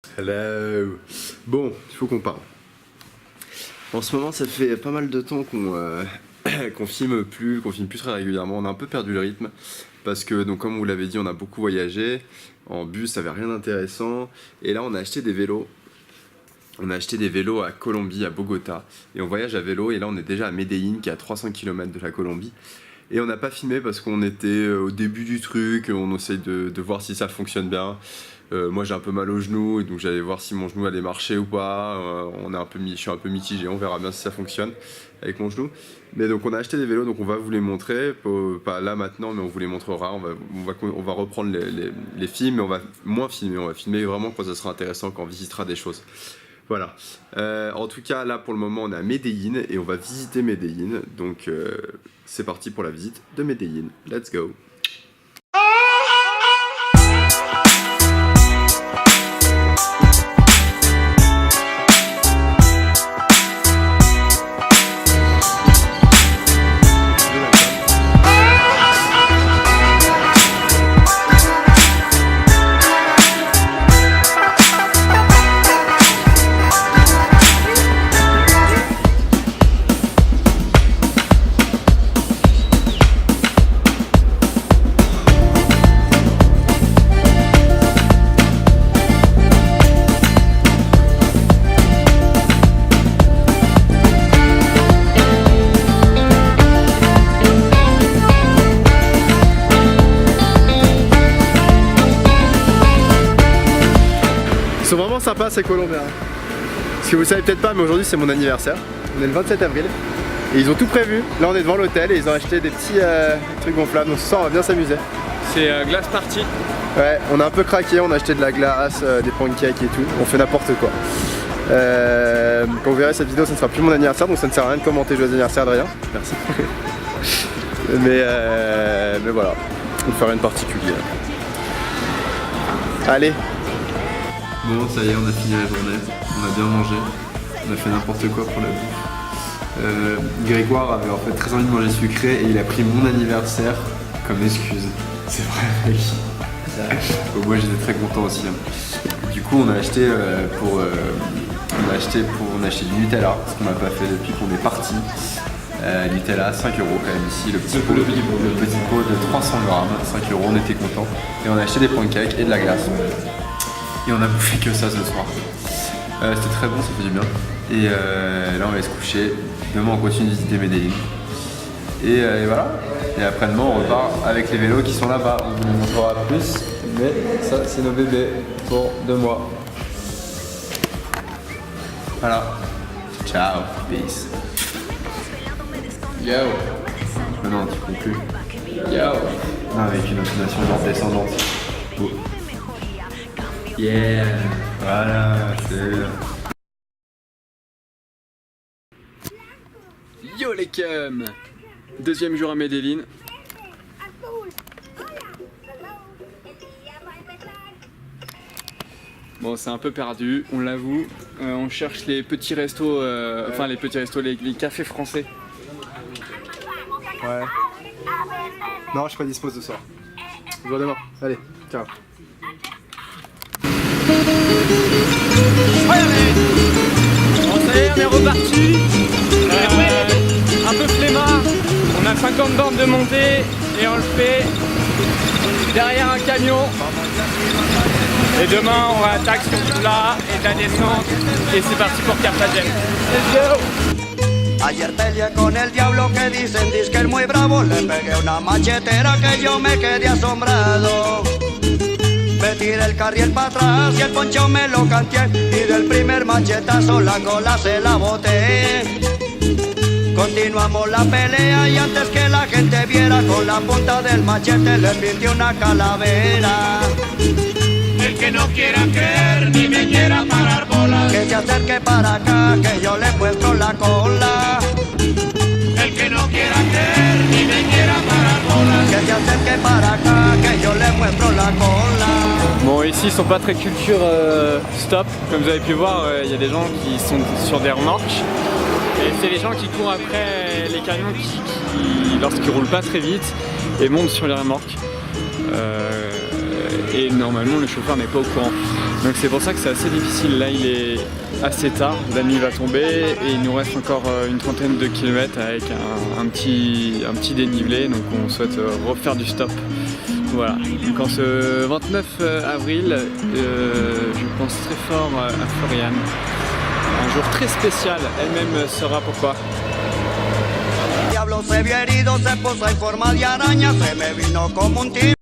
Hello. Bon, il faut qu'on parle. En ce moment, ça fait pas mal de temps qu'on filme plus très régulièrement. On a un peu perdu le rythme parce que, donc, comme vous l'avez dit, on a beaucoup voyagé. En bus, ça avait rien d'intéressant. Et là, on a acheté des vélos. On a acheté des vélos à Colombie, à Bogota. Et on voyage à vélo. Et là, on est déjà à Medellín, qui est à 300 km de la Colombie. Et on n'a pas filmé parce qu'on était au début du truc. On essaye de voir si ça fonctionne bien. Moi j'ai un peu mal au genou et donc j'allais voir si mon genou allait marcher ou pas. Je suis un peu mitigé, on verra bien si ça fonctionne avec mon genou. Mais donc on a acheté des vélos, donc on va vous les montrer, pas là maintenant, mais on vous les montrera. On va reprendre les films, mais on va moins filmer. On va filmer vraiment quand ça sera intéressant, quand on visitera des choses. Voilà. En tout cas, là pour le moment, on est à Medellín et on va visiter Medellín. Donc c'est parti pour la visite de Medellín. Let's go. Ils sont vraiment sympas ces Colombiens. Ce que vous savez peut-être pas, mais aujourd'hui c'est mon anniversaire. On est le 27 avril et ils ont tout prévu. Là on est devant l'hôtel et ils ont acheté des petits trucs gonflables. Donc ce soir on va bien s'amuser. C'est glace party. Ouais, on a un peu craqué, on a acheté de la glace, des pancakes et tout. On fait n'importe quoi. Quand vous verrez cette vidéo, ça ne sera plus mon anniversaire, donc ça ne sert à rien de commenter joyeux anniversaire de rien. Merci. mais voilà, on fera une particulière. Allez. Bon, ça y est, on a fini la journée, on a bien mangé, on a fait n'importe quoi pour la bouffe. Grégoire avait en fait très envie de manger sucré et il a pris mon anniversaire comme excuse. C'est vrai, mec. Bon, moi j'étais très content aussi. Du coup, on a acheté du Nutella, ce qu'on n'a pas fait depuis qu'on est parti. Nutella, 5 € quand même ici, le petit pot de 300 grammes, 5 €, on était contents. Et on a acheté des pancakes et de la glace. Et on a bouffé que ça ce soir. C'était très bon, ça fait du bien. Et là on va se coucher. Demain on continue de visiter Medellín. Et voilà. Et après-demain on repart avec les vélos qui sont là-bas. On vous montrera plus. Mais ça c'est nos bébés pour 2 mois. Voilà. Ciao. Peace. Yo. Non, tu peux plus. Yo. Non, avec une intonation genre descendante. Oh. Yeah. Voilà, c'est... Yo les cums. Deuxième jour à Medellín. Bon, c'est un peu perdu, on l'avoue. On cherche les petits restos, enfin les petits restos, les cafés français. Ouais. Non, je suis pas dispo ce soir. Je vois demain. Allez, ciao. Bon, ça y est, on est reparti. Un peu flemmard. On a 50 bornes de montée et on le fait derrière un camion. Et demain, on réattaque sur du plat et de la descente. Et c'est parti pour Cartagena. Let's go! Ayer peleé con el diablo que dicen que es muy bravo. Le pegué una machetera que yo me quedé asombrado. Me tiré el carriel para atrás y el poncho me lo canté. Y del primer machetazo la cola se la boté. Continuamos la pelea y antes que la gente viera, con la punta del machete le pinté una calavera. El que no quiera creer ni me quiera parar bolas, Que se acerque para acá que yo le muestro la cola. el que no quiera creer ni me quiera parar bolas. Que se acerque para acá que yo le muestro la cola. Bon, ici ils sont pas très culture stop. Comme vous avez pu voir, il y a des gens qui sont sur des remorques. Et c'est les gens qui courent après les camions qui lorsqu'ils roulent pas très vite, et montent sur les remorques. Et normalement le chauffeur n'est pas au courant. Donc c'est pour ça que c'est assez difficile. Là il est assez tard, la nuit va tomber et il nous reste encore une trentaine de kilomètres avec un petit dénivelé, donc on souhaite refaire du stop. Voilà, donc en ce 29 avril, je pense très fort à Floriane. Un jour très spécial, elle-même saura pourquoi. Diablo se vio herido, se puso en forma de araña, se me vino como un tiro.